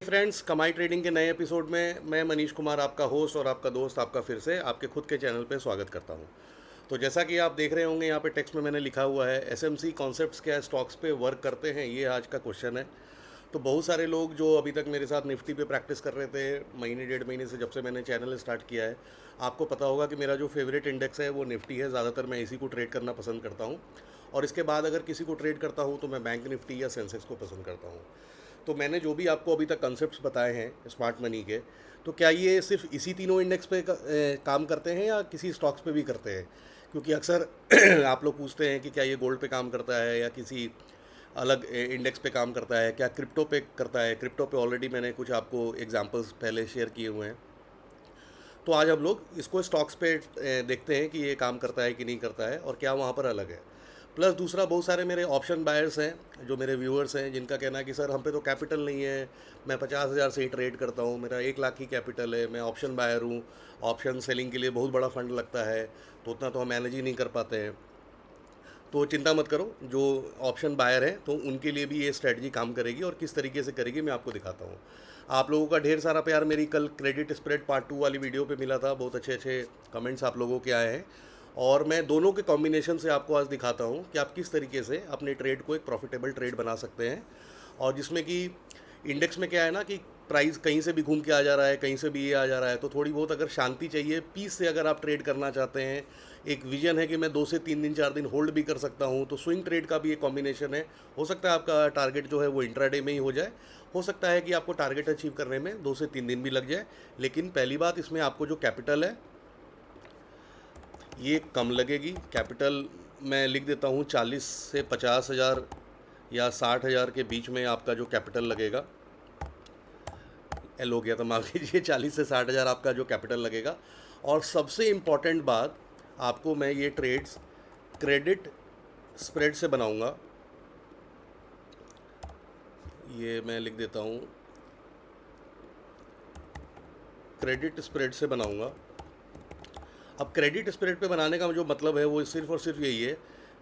Friends, कमाई trading के नए एपिसोड में मैं मनीष कुमार, आपका होस्ट और आपका दोस्त, आपका फिर से आपके खुद के चैनल पे स्वागत करता हूं। तो जैसा कि आप देख रहे होंगे, यहाँ पे टेक्स्ट में मैंने लिखा हुआ है एसएमसी कॉन्सेप्ट्स क्या स्टॉक्स पे वर्क करते हैं, ये आज का क्वेश्चन है। तो बहुत सारे लोग जो अभी तक मेरे साथ निफ्टी पे प्रैक्टिस कर रहे थे महीने डेढ़ महीने से, जब से मैंने चैनल स्टार्ट किया है, आपको पता होगा कि मेरा जो फेवरेट इंडेक्स है वो निफ्टी है। ज़्यादातर मैं इसी को ट्रेड करना पसंद करता हूँ, और इसके बाद अगर किसी को ट्रेड करता हूँ तो मैं बैंक निफ्टी या सेंसेक्स को पसंद करता हूँ। तो मैंने जो भी आपको अभी तक कंसेप्ट्स बताए हैं स्मार्ट मनी के, तो क्या ये सिर्फ इसी तीनों इंडेक्स पे काम करते हैं या किसी स्टॉक्स पे भी करते हैं? क्योंकि अक्सर आप लोग पूछते हैं कि क्या ये गोल्ड पे काम करता है या किसी अलग इंडेक्स पे काम करता है, क्या क्रिप्टो पे करता है। क्रिप्टो पे ऑलरेडी मैंने कुछ आपको एग्जांपल्स पहले शेयर किए हुए हैं। तो आज हम लोग इसको स्टॉक्स पे देखते हैं कि ये काम करता है कि नहीं करता है और क्या वहाँ पर अलग है। प्लस दूसरा, बहुत सारे मेरे ऑप्शन बायर्स हैं जो मेरे व्यूअर्स हैं, जिनका कहना है कि सर हम पे तो कैपिटल नहीं है, मैं 50,000 से ही ट्रेड करता हूँ, मेरा 1 लाख ही कैपिटल है, मैं ऑप्शन बायर हूँ, ऑप्शन सेलिंग के लिए बहुत बड़ा फंड लगता है, तो उतना तो हम मैनेज ही नहीं कर पाते हैं। तो चिंता मत करो, जो ऑप्शन बायर हैं तो उनके लिए भी ये स्ट्रेटजी काम करेगी, और किस तरीके से करेगी मैं आपको दिखाता हूँ। आप लोगों का ढेर सारा प्यार मेरी कल क्रेडिट स्प्रेड पार्ट 2 वाली वीडियो पे मिला था। बहुत अच्छे अच्छे कमेंट्स आप लोगों के आए हैं, और मैं दोनों के कॉम्बिनेशन से आपको आज दिखाता हूँ कि आप किस तरीके से अपने ट्रेड को एक प्रॉफिटेबल ट्रेड बना सकते हैं। और जिसमें कि इंडेक्स में क्या है ना कि प्राइस कहीं से भी घूम के आ जा रहा है, कहीं से भी ये आ जा रहा है, तो थोड़ी बहुत अगर शांति चाहिए, पीस से अगर आप ट्रेड करना चाहते हैं, एक विजन है कि मैं 2 से 3 दिन 4 दिन होल्ड भी कर सकता हूँ, तो स्विंग ट्रेड का भी एक कॉम्बिनेशन है। हो सकता है आपका टारगेट जो है वो इंट्राडे में ही हो जाए, हो सकता है कि आपको टारगेट अचीव करने में 2 से 3 दिन भी लग जाए। लेकिन पहली बात, इसमें आपको जो कैपिटल है ये कम लगेगी। कैपिटल मैं लिख देता हूँ 40 से 50 हज़ार या 60 हज़ार के बीच में आपका जो कैपिटल लगेगा। एल हो गया, तो माफ कीजिए, 40 से 60 हज़ार आपका जो कैपिटल लगेगा। और सबसे इम्पॉर्टेंट बात, आपको मैं ये ट्रेड्स क्रेडिट स्प्रेड से बनाऊंगा। ये मैं लिख देता हूँ, क्रेडिट स्प्रेड से बनाऊंगा। अब क्रेडिट स्प्रेड पे बनाने का जो मतलब है वो सिर्फ और सिर्फ यही है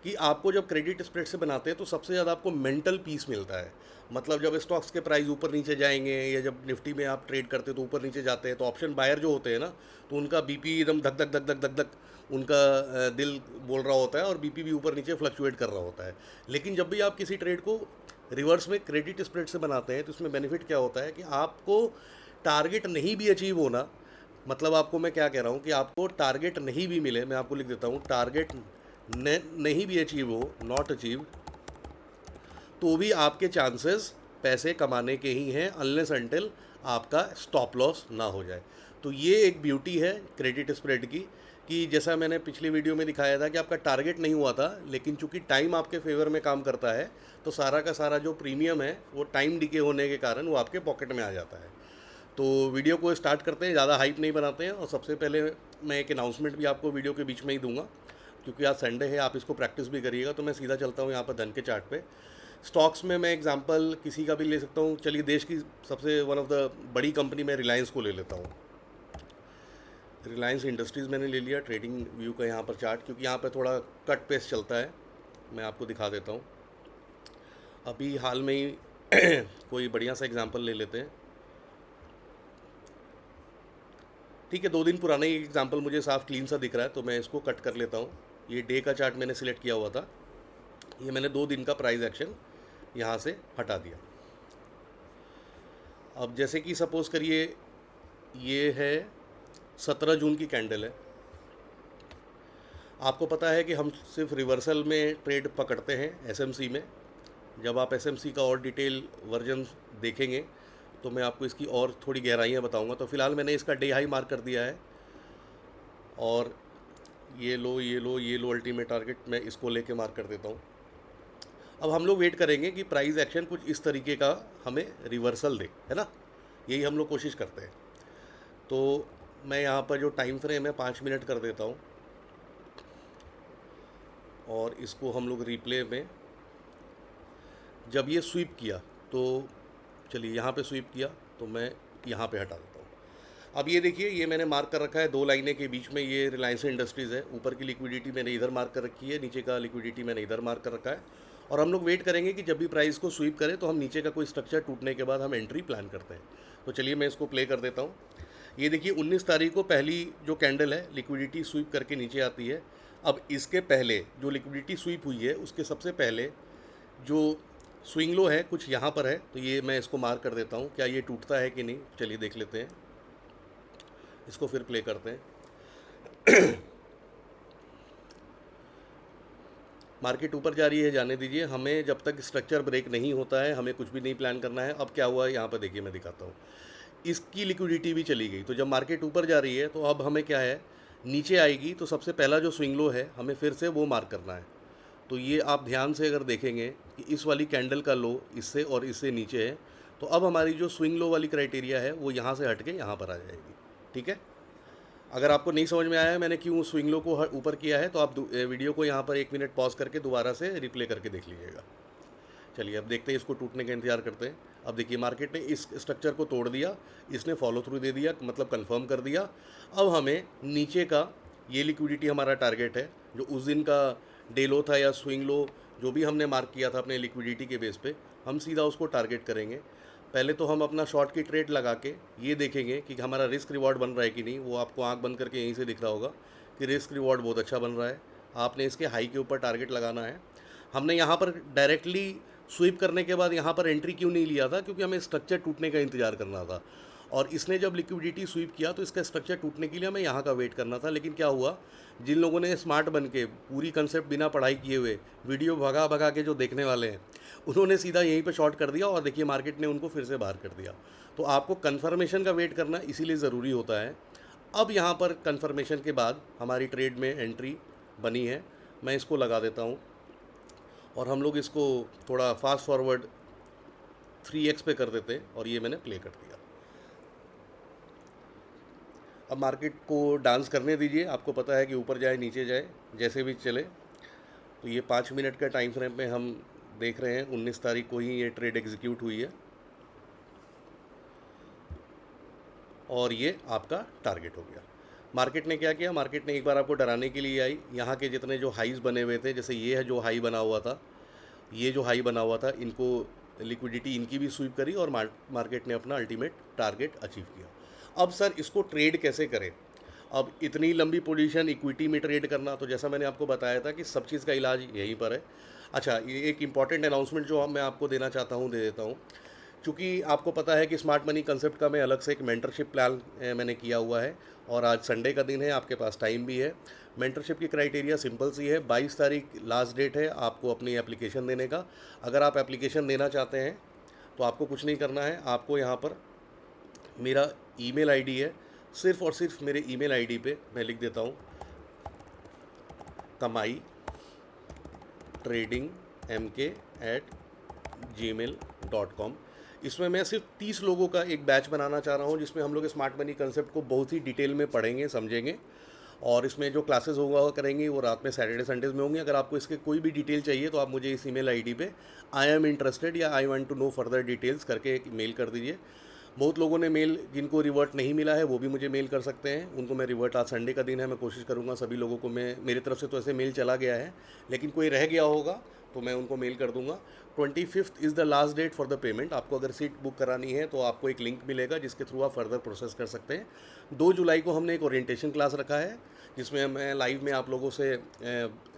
कि आपको जब क्रेडिट स्प्रेड से बनाते हैं तो सबसे ज़्यादा आपको मेंटल पीस मिलता है। मतलब जब स्टॉक्स के प्राइस ऊपर नीचे जाएंगे, या जब निफ्टी में आप ट्रेड करते हो तो ऊपर नीचे जाते हैं, तो ऑप्शन बायर जो होते हैं ना, तो उनका बीपी एकदम धक धक धक धक धक धक, उनका दिल बोल रहा होता है, और बीपी भी ऊपर नीचे फ्लक्चुएट कर रहा होता है। लेकिन जब भी आप किसी ट्रेड को रिवर्स में क्रेडिट स्प्रेड से बनाते हैं तो इसमें बेनिफिट क्या होता है कि आपको टारगेट नहीं भी अचीव होना, मतलब आपको मैं क्या कह रहा हूँ कि आपको टारगेट नहीं भी मिले, मैं आपको लिख देता हूँ, टारगेट नहीं भी अचीव हो, नॉट अचीव, तो भी आपके चांसेस पैसे कमाने के ही हैं, अनलेस अनटिल आपका स्टॉप लॉस ना हो जाए। तो ये एक ब्यूटी है क्रेडिट स्प्रेड की, कि जैसा मैंने पिछली वीडियो में दिखाया था कि आपका टारगेट नहीं हुआ था, लेकिन चूंकि टाइम आपके फेवर में काम करता है, तो सारा का सारा जो प्रीमियम है वो टाइम डिके होने के कारण वो आपके पॉकेट में आ जाता है। तो वीडियो को स्टार्ट करते हैं, ज़्यादा हाइप नहीं बनाते हैं। और सबसे पहले मैं एक अनाउंसमेंट भी आपको वीडियो के बीच में ही दूंगा, क्योंकि आज संडे है, आप इसको प्रैक्टिस भी करिएगा। तो मैं सीधा चलता हूँ यहाँ पर धन के चार्ट पे। स्टॉक्स में मैं एग्जांपल किसी का भी ले सकता हूँ। चलिए, देश की सबसे वन ऑफ द बड़ी कंपनी मैं रिलायंस को ले लेता हूँ। रिलायंस इंडस्ट्रीज़ मैंने ले लिया ट्रेडिंग व्यू का यहाँ पर चार्ट, क्योंकि यहाँ पर थोड़ा कट पेस्ट चलता है। मैं आपको दिखा देता हूँ। अभी हाल में ही कोई बढ़िया सा एग्जाम्पल ले लेते हैं। ठीक है, 2 दिन पुराना ही एग्जाम्पल मुझे साफ क्लीन सा दिख रहा है, तो मैं इसको कट कर लेता हूँ। ये डे का चार्ट मैंने सिलेक्ट किया हुआ था, ये मैंने 2 दिन का प्राइस एक्शन यहाँ से हटा दिया। अब जैसे कि सपोज़ करिए ये है 17 जून की कैंडल है। आपको पता है कि हम सिर्फ रिवर्सल में ट्रेड पकड़ते हैं एसएमसी में। जब आप एसएमसी का और डिटेल वर्जन देखेंगे तो मैं आपको इसकी और थोड़ी गहराइयाँ बताऊंगा। तो फिलहाल मैंने इसका डे हाई मार्क कर दिया है, और ये लो ये लो ये लो अल्टीमेट टारगेट मैं इसको लेके मार्क कर देता हूँ। अब हम लोग वेट करेंगे कि प्राइस एक्शन कुछ इस तरीके का हमें रिवर्सल दे, है ना, यही हम लोग कोशिश करते हैं। तो मैं यहाँ पर जो टाइम फ्रेम है 5 मिनट कर देता हूँ, और इसको हम लोग रिप्ले में, जब ये स्वीप किया तो चलिए यहाँ पे स्वीप किया तो मैं यहाँ पे हटा देता हूँ। अब ये देखिए, ये मैंने मार्क कर रखा है 2 लाइनें के बीच में, ये रिलायंस इंडस्ट्रीज़ है। ऊपर की लिक्विडिटी मैंने इधर मार्क कर रखी है, नीचे का लिक्विडिटी मैंने इधर मार्क कर रखा है, और हम लोग वेट करेंगे कि जब भी प्राइस को स्वीप करे तो हम नीचे का कोई स्ट्रक्चर टूटने के बाद हम एंट्री प्लान करते हैं। तो चलिए मैं इसको प्ले कर देता हूँ। ये देखिए 19 तारीख को पहली जो कैंडल है लिक्विडिटी स्वीप करके नीचे आती है। अब इसके पहले जो लिक्विडिटी स्वीप हुई है उसके सबसे पहले जो स्विंग लो है कुछ यहाँ पर है, तो ये मैं इसको मार्क कर देता हूँ। क्या ये टूटता है कि नहीं, चलिए देख लेते हैं। इसको फिर प्ले करते हैं। मार्केट ऊपर जा रही है, जाने दीजिए। हमें जब तक स्ट्रक्चर ब्रेक नहीं होता है हमें कुछ भी नहीं प्लान करना है। अब क्या हुआ है यहाँ पर देखिए, मैं दिखाता हूँ। इसकी लिक्विडिटी भी चली गई। तो जब मार्केट ऊपर जा रही है तो अब हमें क्या है, नीचे आएगी तो सबसे पहला जो स्विंग लो है हमें फिर से वो मार्क करना है। तो ये आप ध्यान से अगर देखेंगे कि इस वाली कैंडल का लो इससे और इससे नीचे है, तो अब हमारी जो स्विंग लो वाली क्राइटेरिया है वो यहाँ से हट के यहाँ पर आ जाएगी। ठीक है, अगर आपको नहीं समझ में आया है मैंने क्यों स्विंग लो को ऊपर किया है तो आप वीडियो को यहाँ पर 1 मिनट पॉज करके दोबारा से रिप्ले करके देख लीजिएगा। चलिए अब देखते हैं, इसको टूटने का इंतजार करते हैं। अब देखिए मार्केट ने इस स्ट्रक्चर को तोड़ दिया, इसने फॉलो थ्रू दे दिया, मतलब कंफर्म कर दिया। अब हमें नीचे का ये लिक्विडिटी हमारा टारगेट है, जो उस दिन का डे लो था या स्विंग लो जो भी हमने मार्क किया था अपने लिक्विडिटी के बेस पे, हम सीधा उसको टारगेट करेंगे। पहले तो हम अपना शॉर्ट की ट्रेड लगा के ये देखेंगे कि हमारा रिस्क रिवॉर्ड बन रहा है कि नहीं। वो आपको आंख बंद करके यहीं से दिख रहा होगा कि रिस्क रिवॉर्ड बहुत अच्छा बन रहा है। आपने इसके हाई के ऊपर टारगेट लगाना है। हमने यहाँ पर डायरेक्टली स्वीप करने के बाद यहाँ पर एंट्री क्यों नहीं लिया था, क्योंकि हमें स्ट्रक्चर टूटने का इंतजार करना था। और इसने जब लिक्विडिटी स्वीप किया तो इसका स्ट्रक्चर टूटने के लिए हमें यहाँ का वेट करना था। लेकिन क्या हुआ, जिन लोगों ने स्मार्ट बन के पूरी कंसेप्ट बिना पढ़ाई किए हुए वीडियो भगा भगा के जो देखने वाले हैं, उन्होंने सीधा यहीं पे शॉर्ट कर दिया और देखिए मार्केट ने उनको फिर से बाहर कर दिया। तो आपको कन्फर्मेशन का वेट करना इसीलिए ज़रूरी होता है। अब यहाँ पर कन्फर्मेशन के बाद हमारी ट्रेड में एंट्री बनी है। मैं इसको लगा देता हूँ और हम लोग इसको थोड़ा फास्ट फॉरवर्ड 3x पे कर देते हैं और ये मैंने प्ले कर दिया। अब मार्केट को डांस करने दीजिए। आपको पता है कि ऊपर जाए नीचे जाए जैसे भी चले। तो ये 5 मिनट का टाइम फ्रेम में हम देख रहे हैं 19 तारीख को ही ये ट्रेड एग्जीक्यूट हुई है और ये आपका टारगेट हो गया। मार्केट ने क्या किया, मार्केट ने एक बार आपको डराने के लिए आई। यहाँ के जितने जो हाईज़ बने हुए थे, जैसे ये है जो हाई बना हुआ था, ये जो हाई बना हुआ था, इनको लिक्विडिटी इनकी भी स्वीप करी और मार्केट ने अपना अल्टीमेट टारगेट अचीव किया। अब सर इसको ट्रेड कैसे करें। अब इतनी लंबी पोजीशन इक्विटी में ट्रेड करना, तो जैसा मैंने आपको बताया था कि सब चीज़ का इलाज यहीं पर है। अच्छा, ये एक इम्पॉर्टेंट अनाउंसमेंट जो मैं आपको देना चाहता हूँ दे देता हूँ। चूँकि आपको पता है कि स्मार्ट मनी कंसेप्ट का मैं अलग से एक मेंटरशिप प्लान मैंने किया हुआ है और आज संडे का दिन है, आपके पास टाइम भी है। मेंटरशिप की क्राइटेरिया सिंपल सी है, 22 तारीख लास्ट डेट है आपको अपनी एप्लीकेशन देने का। अगर आप एप्लीकेशन देना चाहते हैं तो आपको कुछ नहीं करना है। आपको यहाँ पर मेरा ईमेल आईडी है, सिर्फ़ और सिर्फ मेरे ईमेल आईडी पे मैं लिख देता हूँ kamai tradingmk@gmail.com। इसमें मैं सिर्फ 30 लोगों का एक बैच बनाना चाह रहा हूँ जिसमें हम लोग स्मार्ट मनी कंसेप्ट को बहुत ही डिटेल में पढ़ेंगे, समझेंगे। और इसमें जो क्लासेस होगा करेंगे वो रात में सैटरडे संडेज़ में होंगी। अगर आपको इसके कोई भी डिटेल चाहिए तो आप मुझे इस ईमेल आईडी पे आई एम इंटरेस्टेड या I want to know further details करके एक मेल कर दीजिए। बहुत लोगों ने मेल, जिनको रिवर्ट नहीं मिला है वो भी मुझे मेल कर सकते हैं, उनको मैं रिवर्ट, आज संडे का दिन है, मैं कोशिश करूँगा सभी लोगों को, मैं मेरी तरफ से तो ऐसे मेल चला गया है, लेकिन कोई रह गया होगा तो मैं उनको मेल कर दूंगा। 25 is the last date for the payment. आपको अगर सीट बुक करानी है तो आपको एक लिंक मिलेगा जिसके थ्रू आप फर्दर प्रोसेस कर सकते हैं। 2 जुलाई को हमने एक ओरिएंटेशन क्लास रखा है जिसमें मैं लाइव में आप लोगों से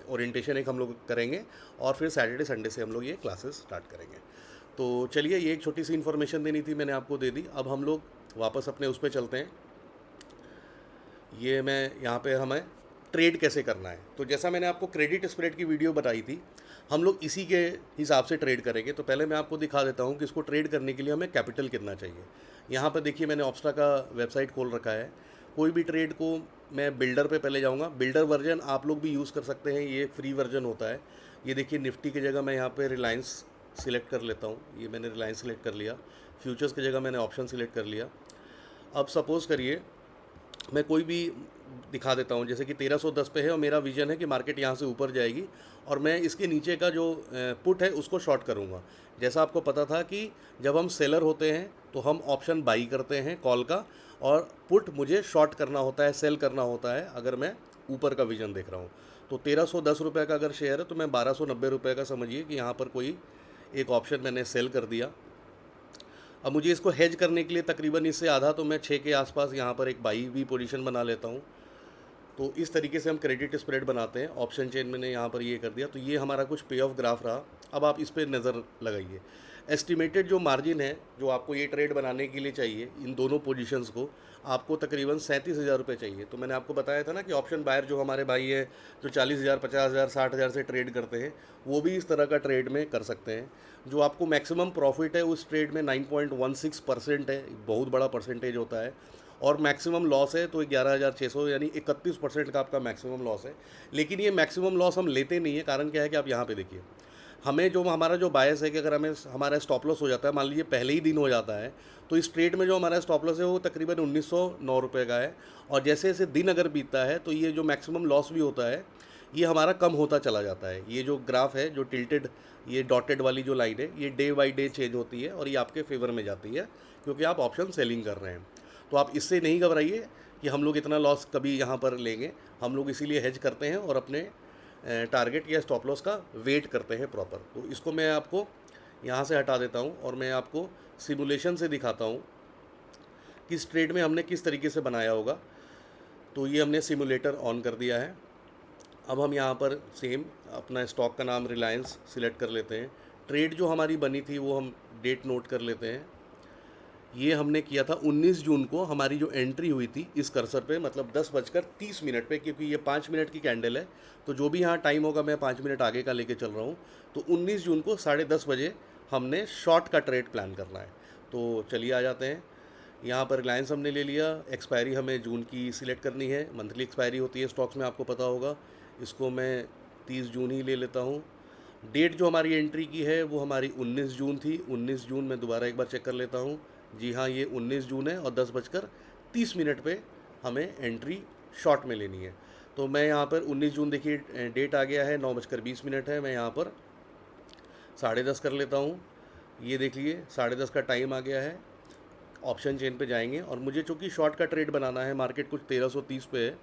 ओरिएंटेशन एक हम लोग करेंगे और फिर सैटरडे संडे से हम लोग ये क्लासेस स्टार्ट करेंगे। तो चलिए, ये एक छोटी सी इन्फॉर्मेशन देनी थी, मैंने आपको दे दी। अब हम लोग वापस अपने उस पर चलते हैं। ये मैं यहाँ पे हमें ट्रेड कैसे करना है, तो जैसा मैंने आपको क्रेडिट स्प्रेड की वीडियो बताई थी, हम लोग इसी के हिसाब से ट्रेड करेंगे। तो पहले मैं आपको दिखा देता हूँ कि इसको ट्रेड करने के लिए हमें कैपिटल कितना चाहिए। यहाँ पर देखिए मैंने ऑप्स्टा का वेबसाइट खोल रखा है। कोई भी ट्रेड को मैं बिल्डर पे पहले जाऊँगा। बिल्डर वर्जन आप लोग भी यूज़ कर सकते हैं, ये फ्री वर्जन होता है। ये देखिए निफ्टी की जगह मैं यहाँ पे रिलायंस सिलेक्ट कर लेता हूँ। ये मैंने रिलायंस सिलेक्ट कर लिया। फ्यूचर्स की जगह मैंने ऑप्शन सिलेक्ट कर लिया। अब सपोज़ करिए मैं कोई भी दिखा देता हूँ, जैसे कि 1310 पे है और मेरा विजन है कि मार्केट यहाँ से ऊपर जाएगी और मैं इसके नीचे का जो पुट है उसको शॉर्ट करूँगा। जैसा आपको पता था कि जब हम सेलर होते हैं तो हम ऑप्शन बाई करते हैं कॉल का, और पुट मुझे शॉर्ट करना होता है, सेल करना होता है अगर मैं ऊपर का विजन देख रहा हूँ। तो 1310 रुपये का अगर शेयर है तो मैं 1290 रुपये का समझिए कि यहाँ पर कोई एक ऑप्शन मैंने सेल कर दिया। अब मुझे इसको हेज करने के लिए तकरीबन इससे आधा तो मैं 6 के आसपास यहाँ पर एक बाई भी पोजीशन बना लेता हूँ। तो इस तरीके से हम क्रेडिट स्प्रेड बनाते हैं। ऑप्शन चेन मैंने यहाँ पर ये कर दिया, तो ये हमारा कुछ पे ऑफ ग्राफ रहा। अब आप इस पर नज़र लगाइए। एस्टिमेटेड जो मार्जिन है जो आपको ये ट्रेड बनाने के लिए चाहिए, इन दोनों पोजीशंस को आपको तकरीबन 37,000 रुपये चाहिए। तो मैंने आपको बताया था ना कि ऑप्शन बायर जो हमारे भाई हैं जो 40,000, 50,000, 60,000 से ट्रेड करते हैं, वो भी इस तरह का ट्रेड में कर सकते हैं। जो आपको मैक्सिमम प्रॉफिट है उस ट्रेड में 9.16% है, बहुत बड़ा परसेंटेज होता है। और मैक्सिमम लॉस है तो 11,600 यानी 31% का आपका मैक्सिमम लॉस है। लेकिन ये मैक्सिमम लॉस हम लेते नहीं है। कारण क्या है कि आप यहाँ पे देखिए, हमें जो हमारा जो बायस है कि अगर हमें हमारा स्टॉप लॉस हो जाता है, मान लीजिए पहले ही दिन हो जाता है, तो इस ट्रेड में जो हमारा स्टॉप लॉस है वो तकरीबन 1909 रुपये का है। और जैसे जैसे दिन अगर बीतता है तो ये जो मैक्सिमम लॉस भी होता है ये हमारा कम होता चला जाता है। ये जो ग्राफ है जो टिल्टेड, ये डॉटेड वाली जो लाइन है, ये डे बाई डे चेंज होती है और ये आपके फेवर में जाती है क्योंकि आप ऑप्शन सेलिंग कर रहे हैं। तो आप इससे नहीं घबराइए कि हम लोग इतना लॉस कभी यहाँ पर लेंगे। हम लोग इसीलिए हेज करते हैं और अपने टारगेट या स्टॉप लॉस का वेट करते हैं प्रॉपर। तो इसको मैं आपको यहाँ से हटा देता हूँ और मैं आपको सिमुलेशन से दिखाता हूँ कि इस ट्रेड में हमने किस तरीके से बनाया होगा। तो ये हमने सिमुलेटर ऑन कर दिया है। अब हम यहाँ पर सेम अपना स्टॉक का नाम रिलायंस सिलेक्ट कर लेते हैं। ट्रेड जो हमारी बनी थी वो हम डेट नोट कर लेते हैं। ये हमने किया था 19 जून को। हमारी जो एंट्री हुई थी इस कर्सर पे, मतलब 10:30 पे, क्योंकि ये 5 मिनट की कैंडल है तो जो भी यहाँ टाइम होगा मैं 5 मिनट आगे का लेके चल रहा हूँ। तो 19 जून को 10:30 बजे हमने शॉर्ट का ट्रेड प्लान करना है। तो चलिए आ जाते हैं। यहाँ पर रिलायंस हमने ले लिया। एक्सपायरी हमें जून की सिलेक्ट करनी है। मंथली एक्सपायरी होती है स्टॉक्स में, आपको पता होगा। इसको मैं 30 जून ही ले लेता हूँ। डेट जो हमारी एंट्री की है वो हमारी 19 जून थी। 19 जून मैं दोबारा एक बार चेक कर लेता हूँ। जी हाँ, ये 19 जून है और 10:30 पे हमें एंट्री शॉर्ट में लेनी है। तो मैं यहाँ पर 19 जून देखिए डेट आ गया है, 9:20 है। मैं यहाँ पर 10:30 कर लेता हूँ। ये देख लीजिए 10:30 का टाइम आ गया है। ऑप्शन चेन पे जाएंगे और मुझे चूँकि शॉर्ट का ट्रेड बनाना है, मार्केट कुछ 1330 पे है,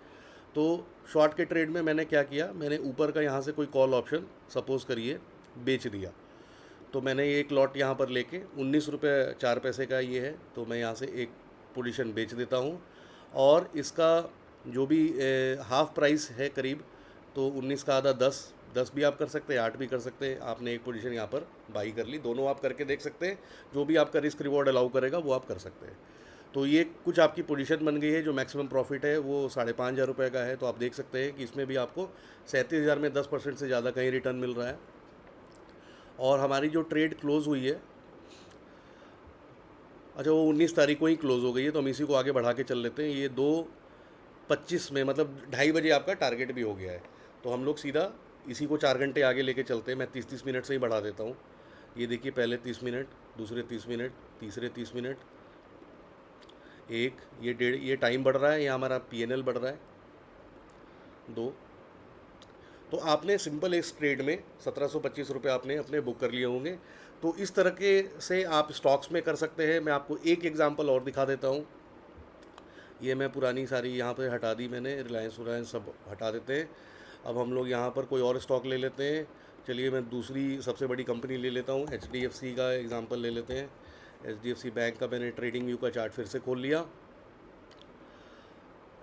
तो शॉर्ट के ट्रेड में मैंने क्या किया, मैंने ऊपर का यहाँ से कोई कॉल ऑप्शन सपोज़ करिए बेच दिया। तो मैंने एक लॉट यहाँ पर लेके 19 रुपये 4 पैसे का ये है, तो मैं यहाँ से एक पोजीशन बेच देता हूँ। और इसका जो भी हाफ़ प्राइस है करीब, तो 19 का आधा 10 भी आप कर सकते हैं, 8 भी कर सकते हैं। आपने एक पोजीशन यहाँ पर बाई कर ली। दोनों आप करके देख सकते हैं, जो भी आपका रिस्क रिवॉर्ड अलाउ करेगा वो आप कर सकते हैं। तो ये कुछ आपकी पोजीशन बन गई है। जो मैक्सिमम प्रॉफिट है वो 5,500 रुपये का है। तो आप देख सकते हैं कि इसमें भी आपको 37,000 में 10% से ज़्यादा कहीं रिटर्न मिल रहा है। और हमारी जो ट्रेड क्लोज़ हुई है, अच्छा वो 19 तारीख को ही क्लोज़ हो गई है, तो हम इसी को आगे बढ़ा के चल लेते हैं। ये 2:25 में, मतलब 2:30 बजे आपका टारगेट भी हो गया है। तो हम लोग सीधा इसी को 4 घंटे आगे लेके चलते हैं। मैं 30-30 मिनट से ही बढ़ा देता हूँ। ये देखिए, पहले 30 मिनट, दूसरे 30 मिनट, तीसरे 30 मिनट, एक, ये डेढ़, ये टाइम बढ़ रहा है, यहाँ हमारा PNL बढ़ रहा है, 2। तो आपने सिंपल इस ट्रेड में 1725 रुपये आपने अपने बुक कर लिए होंगे। तो इस तरह के से आप स्टॉक्स में कर सकते हैं। मैं आपको एक एग्जांपल और दिखा देता हूँ। ये मैं पुरानी सारी यहाँ पे हटा दी मैंने, रिलायंस सब हटा देते हैं। अब हम लोग यहाँ पर कोई और स्टॉक ले लेते हैं। चलिए मैं दूसरी सबसे बड़ी कंपनी ले लेता हूँ, HDFC का एग्जांपल ले लेते हैं। HDFC बैंक का मैंने ट्रेडिंग व्यू का चार्ट फिर से खोल लिया।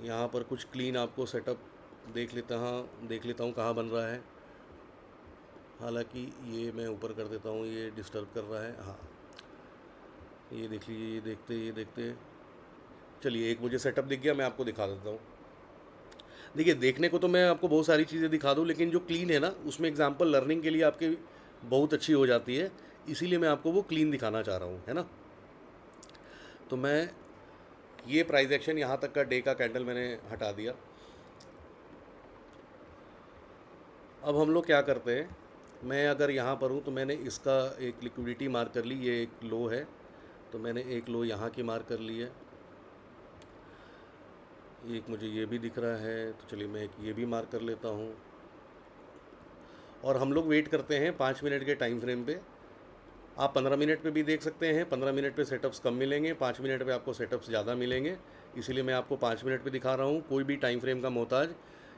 यहाँ पर कुछ क्लीन आपको सेटअप देख लेता हूँ कहाँ बन रहा है। हालांकि ये मैं ऊपर कर देता हूँ, ये डिस्टर्ब कर रहा है। हाँ, ये देख लीजिए, ये देखते चलिए, एक मुझे सेटअप दिख गया, मैं आपको दिखा देता हूँ। देखिए, देखने को तो मैं आपको बहुत सारी चीज़ें दिखा दूँ, लेकिन जो क्लीन है ना, उसमें एग्जांपल लर्निंग के लिए आपकी बहुत अच्छी हो जाती है। इसीलिए मैं आपको वो क्लीन दिखाना चाह रहा हूँ, है ना। तो मैं ये प्राइस एक्शन यहाँ तक का डे का कैंडल मैंने हटा दिया। अब हम लोग क्या करते हैं, मैं अगर यहाँ पर हूँ तो मैंने इसका एक लिक्विडिटी मार्क कर ली। ये एक लो है, तो मैंने एक लो यहाँ की मार्क कर ली है। एक मुझे ये भी दिख रहा है, तो चलिए मैं एक ये भी मार्क कर लेता हूँ। और हम लोग वेट करते हैं 5 मिनट के टाइम फ्रेम पे। आप 15 मिनट पे भी देख सकते हैं। 15 मिनट पे सेटअप्स कम मिलेंगे, 5 मिनट पे आपको सेटअप्स ज़्यादा मिलेंगे। इसीलिए मैं आपको 5 मिनट पे दिखा रहा हूँ। कोई भी टाइम फ्रेम का मोहताज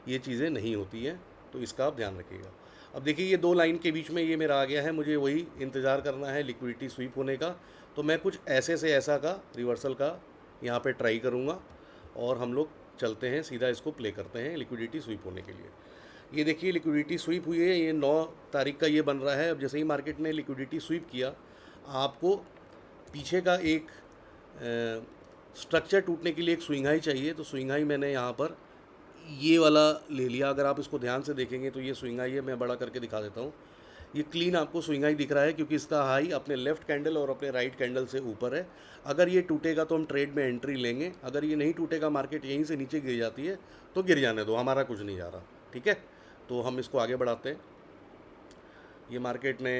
ये चीज़ें नहीं होती हैं। तो इसका आप ध्यान रखिएगा। अब देखिए ये 2 लाइन के बीच में ये मेरा आ गया है, मुझे वही इंतज़ार करना है लिक्विडिटी स्वीप होने का। तो मैं कुछ ऐसे से ऐसा का रिवर्सल का यहाँ पे ट्राई करूँगा और हम लोग चलते हैं, सीधा इसको प्ले करते हैं लिक्विडिटी स्वीप होने के लिए। ये देखिए लिक्विडिटी स्वीप हुई है, ये 9 तारीख का ये बन रहा है। अब जैसे ही मार्केट ने लिक्विडिटी स्वीप किया, आपको पीछे का एक स्ट्रक्चर टूटने के लिए एक स्विंग हाई चाहिए। तो स्विंग हाई मैंने यहाँ पर ये वाला ले लिया। अगर आप इसको ध्यान से देखेंगे तो ये स्विंग हाई है, मैं बड़ा करके दिखा देता हूँ। ये क्लीन आपको स्विंग हाई दिख रहा है क्योंकि इसका हाई अपने लेफ़्ट कैंडल और अपने राइट कैंडल से ऊपर है। अगर ये टूटेगा तो हम ट्रेड में एंट्री लेंगे, अगर ये नहीं टूटेगा, मार्केट यहीं से नीचे गिर जाती है तो गिर जाने दो, हमारा कुछ नहीं जा रहा, ठीक है। तो हम इसको आगे बढ़ाते हैं। ये मार्केट ने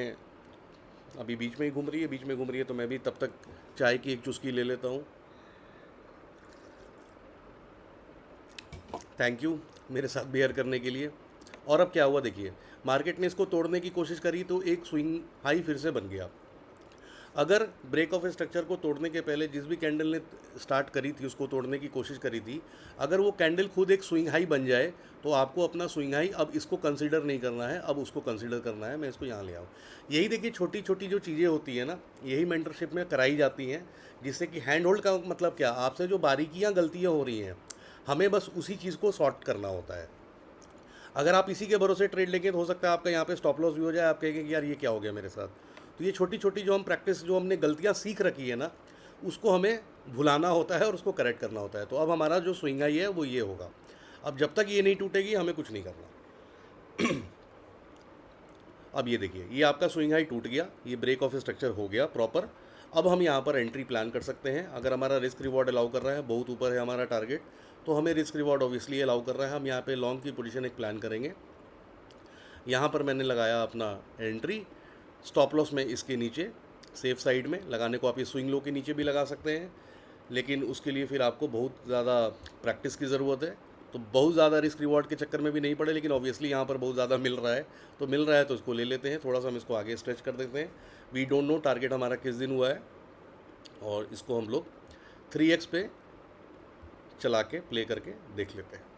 अभी बीच में ही घूम रही है, बीच में घूम रही है, तो मैं भी तब तक चाय की एक चुस्की ले लेता हूँ। थैंक यू मेरे साथ बेयर करने के लिए। और अब क्या हुआ देखिए, मार्केट ने इसको तोड़ने की कोशिश करी तो एक स्विंग हाई फिर से बन गया। अगर ब्रेक ऑफ स्ट्रक्चर को तोड़ने के पहले जिस भी कैंडल ने स्टार्ट करी थी, उसको तोड़ने की कोशिश करी थी, अगर वो कैंडल खुद एक स्विंग हाई बन जाए तो आपको अपना स्विंग हाई अब इसको कंसीडर नहीं करना है, अब उसको कंसीडर करना है। मैं इसको यहाँ ले आऊँ। यही देखिए छोटी छोटी जो चीज़ें होती है ना, यही मेंटरशिप में कराई जाती हैं, जिससे कि हैंड होल्ड का मतलब क्या, आपसे जो बारीकियाँ गलतियाँ हो रही हैं, हमें बस उसी चीज़ को सॉर्ट करना होता है। अगर आप इसी के भरोसे ट्रेड लेंगे तो हो सकता है आपका यहाँ पे स्टॉप लॉस भी हो जाए, आप कहेंगे कि यार ये क्या हो गया मेरे साथ। तो ये छोटी छोटी जो हम प्रैक्टिस, जो हमने गलतियाँ सीख रखी है ना, उसको हमें भुलाना होता है और उसको करेक्ट करना होता है। तो अब हमारा जो स्विंग आई है वो ये होगा। अब जब तक ये नहीं टूटेगी हमें कुछ नहीं करना। अब ये देखिए, ये आपका स्विंग हाई टूट गया, ये ब्रेक ऑफ स्ट्रक्चर हो गया प्रॉपर। अब हम यहाँ पर एंट्री प्लान कर सकते हैं। अगर हमारा रिस्क रिवॉर्ड अलाउ कर रहा है, बहुत ऊपर है हमारा टारगेट, तो हमें रिस्क रिवॉर्ड ऑब्वियसली अलाउ कर रहा है। हम यहाँ पे लॉन्ग की पोजीशन एक प्लान करेंगे। यहाँ पर मैंने लगाया अपना एंट्री, स्टॉप लॉस में इसके नीचे सेफ साइड में लगाने को, आप ये स्विंग लो के नीचे भी लगा सकते हैं, लेकिन उसके लिए फिर आपको बहुत ज़्यादा प्रैक्टिस की ज़रूरत है। तो बहुत ज़्यादा रिस्क रिवॉर्ड के चक्कर में भी नहीं पड़े, लेकिन ऑब्वियसली यहाँ पर बहुत ज़्यादा मिल रहा है, तो मिल रहा है तो इसको ले लेते हैं। थोड़ा सा हम इसको आगे स्ट्रेच कर देते हैं। वी डोंट नो टारगेट हमारा किस दिन हुआ है, और इसको हम लोग 3x पे चला के प्ले करके देख लेते हैं।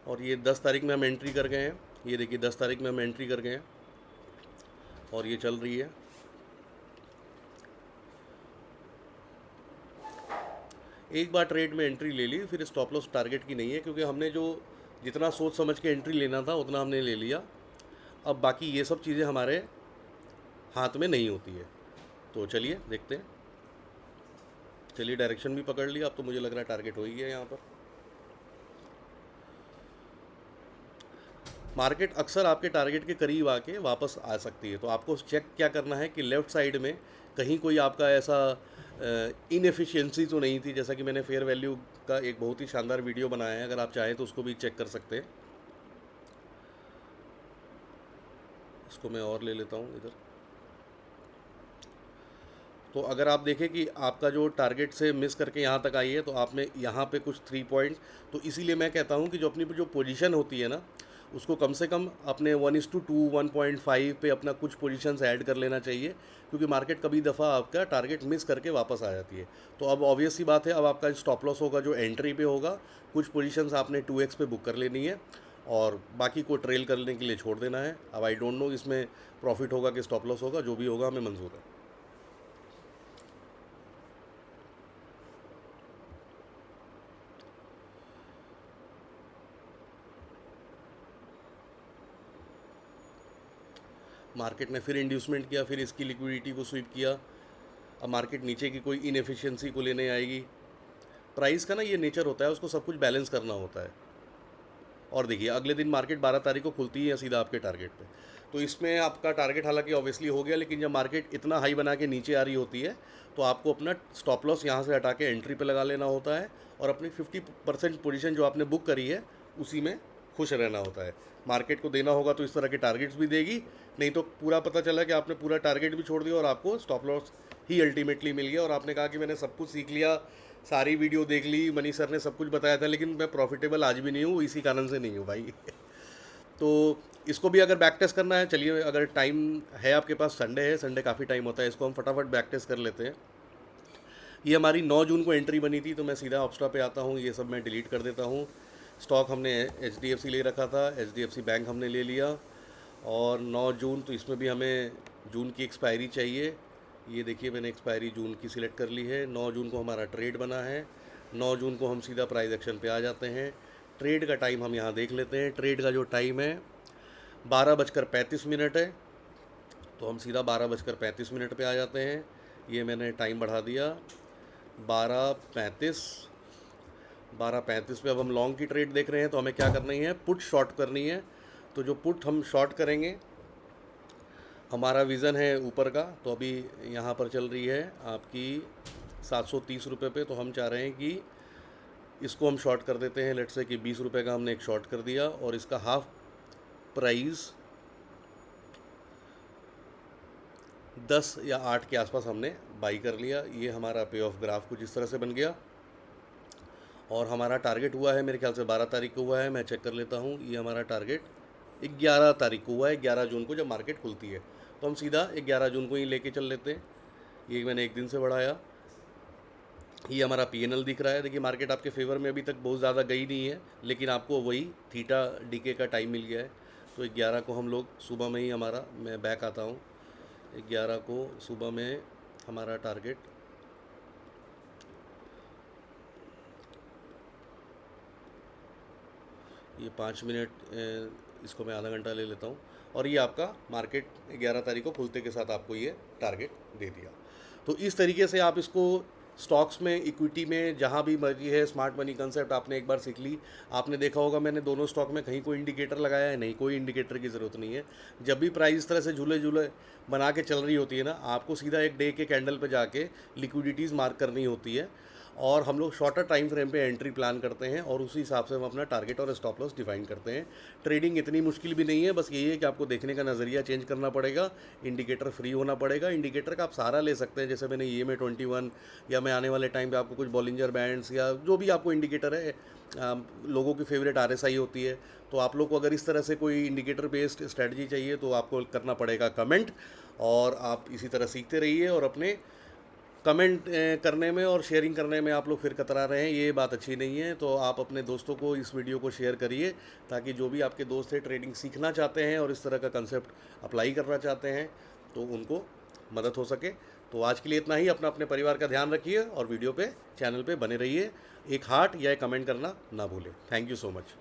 और ये 10 तारीख में हम एंट्री कर गए हैं। ये देखिए 10 तारीख में हम एंट्री कर गए हैं और ये चल रही है। एक बार ट्रेड में एंट्री ले ली, फिर स्टॉप लॉस टारगेट की नहीं है, क्योंकि हमने जो जितना सोच समझ के एंट्री लेना था उतना हमने ले लिया। अब बाकी ये सब चीज़ें हमारे हाथ में नहीं होती है। तो चलिए देखते हैं। चलिए डायरेक्शन भी पकड़ लिया, अब तो मुझे लग रहा है टारगेट हो ही गया यहाँ पर। मार्केट अक्सर आपके टारगेट के करीब आके वापस आ सकती है, तो आपको चेक क्या करना है कि लेफ़्ट साइड में कहीं कोई आपका ऐसा इनएफिशिएंसी तो नहीं थी। जैसा कि मैंने फेयर वैल्यू का एक बहुत ही शानदार वीडियो बनाया है, अगर आप चाहें तो उसको भी चेक कर सकते हैं। इसको मैं और ले लेता हूँ इधर। तो अगर आप देखें कि आपका जो टारगेट से मिस करके यहाँ तक आई है, तो आपने यहाँ पे कुछ 3 पॉइंट्स, तो इसीलिए मैं कहता हूँ कि जो अपनी जो पोजीशन होती है ना, उसको कम से कम अपने 1:2 1.5 पे अपना कुछ पोजीशंस ऐड कर लेना चाहिए, क्योंकि मार्केट कभी दफ़ा आपका टारगेट मिस करके वापस आ जाती है। तो अब ऑब्वियस सी बात है, अब आपका स्टॉप लॉस होगा जो एंट्री पे होगा, कुछ पोजीशंस आपने 2x पे बुक कर लेनी है और बाकी को ट्रेल करने के लिए छोड़ देना है। अब आई डोंट नो इसमें प्रॉफिट होगा कि स्टॉप लॉस होगा, जो भी होगा हमें मंजूर है। मार्केट ने फिर इंड्यूसमेंट किया, फिर इसकी लिक्विडिटी को स्वीप किया। अब मार्केट नीचे की कोई इनएफिशिएंसी को लेने आएगी। प्राइस का ना ये नेचर होता है, उसको सब कुछ बैलेंस करना होता है। और देखिए अगले दिन मार्केट 12 तारीख को खुलती है सीधा आपके टारगेट पे, तो इसमें आपका टारगेट हालांकि ऑब्वियसली हो गया, लेकिन जब मार्केट इतना हाई बना के नीचे आ रही होती है तो आपको अपना स्टॉप लॉस यहाँ से हटा के एंट्री पे लगा लेना होता है, और अपनी 50% पोजीशन जो आपने बुक करी है उसी में खुश रहना होता है। मार्केट को देना होगा तो इस तरह के टारगेट्स भी देगी, नहीं तो पूरा पता चला कि आपने पूरा टारगेट भी छोड़ दिया और आपको स्टॉप लॉस ही अल्टीमेटली मिल गया, और आपने कहा कि मैंने सब कुछ सीख लिया, सारी वीडियो देख ली, मनीष सर ने सब कुछ बताया था, लेकिन मैं प्रॉफिटेबल आज भी नहीं हूँ, इसी कारण से नहीं हूँ भाई। तो इसको भी अगर बैक टेस्ट करना है, चलिए अगर टाइम है आपके पास, संडे है, संडे काफ़ी टाइम होता है, इसको हम फटाफट बैक टेस्ट कर लेते हैं। ये हमारी 9 जून को एंट्री बनी थी, तो मैं सीधा ऑप्स्ट्रा पे आता हूँ, ये सब मैं डिलीट कर देता हूँ। स्टॉक हमने HDFC ले रखा था, HDFC बैंक हमने ले लिया, और 9 जून, तो इसमें भी हमें जून की एक्सपायरी चाहिए। ये देखिए मैंने एक्सपायरी जून की सिलेक्ट कर ली है। 9 जून को हमारा ट्रेड बना है। 9 जून को हम सीधा प्राइस एक्शन पे आ जाते हैं। ट्रेड का टाइम हम यहाँ देख लेते हैं। ट्रेड का जो टाइम है 12:35 है, तो हम सीधा 12:35 पे आ जाते हैं। ये मैंने टाइम बढ़ा दिया 12:35। 12:35 पे अब हम लॉन्ग की ट्रेड देख रहे हैं, तो हमें क्या करनी है, पुट शॉर्ट करनी है। तो जो पुट हम शॉर्ट करेंगे, हमारा विज़न है ऊपर का, तो अभी यहाँ पर चल रही है आपकी 730 रुपये पे, तो हम चाह रहे हैं कि इसको हम शॉर्ट कर देते हैं। लेट्स से कि 20 रुपये का हमने एक शॉर्ट कर दिया, और इसका हाफ प्राइस 10 या 8 के आसपास हमने बाई कर लिया। ये हमारा पे ऑफ ग्राफ कुछ इस तरह से बन गया, और हमारा टारगेट हुआ है मेरे ख्याल से 12 तारीख को हुआ है, मैं चेक कर लेता हूँ। ये हमारा टारगेट 11 तारीख को हुआ है, 11 जून को जब मार्केट खुलती है, तो हम सीधा 11 जून को ही लेके चल लेते हैं। ये मैंने एक दिन से बढ़ाया। ये हमारा PNL दिख रहा है। देखिए मार्केट आपके फेवर में अभी तक बहुत ज़्यादा गई नहीं है, लेकिन आपको वही थीटा डीके का टाइम मिल गया है। तो 11 को हम लोग सुबह में ही हमारा, मैं बैक आता हूँ, 11 को सुबह में हमारा टारगेट, ये 5 मिनट, इसको मैं आधा घंटा ले लेता हूँ, और ये आपका मार्केट 11 तारीख को खुलते के साथ आपको ये टारगेट दे दिया। तो इस तरीके से आप इसको स्टॉक्स में, इक्विटी में, जहाँ भी मर्जी है, स्मार्ट मनी कंसेप्ट आपने एक बार सीख ली। आपने देखा होगा मैंने दोनों स्टॉक में कहीं कोई इंडिकेटर लगाया है नहीं, कोई इंडिकेटर की ज़रूरत नहीं है। जब भी प्राइस इस तरह से झूले झूले बना के चल रही होती है ना, आपको सीधा एक डे के कैंडल पे जाके लिक्विडिटीज़ मार्क करनी होती है, और हम लोग शॉर्टर टाइम फ्रेम पे एंट्री प्लान करते हैं, और उसी हिसाब से हम अपना टारगेट और स्टॉप लॉस डिफाइन करते हैं। ट्रेडिंग इतनी मुश्किल भी नहीं है, बस यही है कि आपको देखने का नज़रिया चेंज करना पड़ेगा, इंडिकेटर फ्री होना पड़ेगा। इंडिकेटर का आप सहारा ले सकते हैं, जैसे मैंने EMA 21, या मैं आने वाले टाइम पे आपको कुछ बॉलिंजर बैंड्स या जो भी आपको इंडिकेटर है, लोगों की फेवरेट RSI होती है, तो आप लोग को अगर इस तरह से कोई इंडिकेटर बेस्ड स्ट्रेटजी चाहिए, तो आपको करना पड़ेगा कमेंट, और आप इसी तरह सीखते रहिए। और अपने कमेंट करने में और शेयरिंग करने में आप लोग फिर कतरा रहे हैं, ये बात अच्छी नहीं है। तो आप अपने दोस्तों को इस वीडियो को शेयर करिए, ताकि जो भी आपके दोस्त हैं ट्रेडिंग सीखना चाहते हैं और इस तरह का कंसेप्ट अप्लाई करना चाहते हैं, तो उनको मदद हो सके। तो आज के लिए इतना ही। अपना अपने परिवार का ध्यान रखिए, और वीडियो पे, चैनल पे बने रहिए। एक हार्ट या एक कमेंट करना ना भूलें। Thank you so much.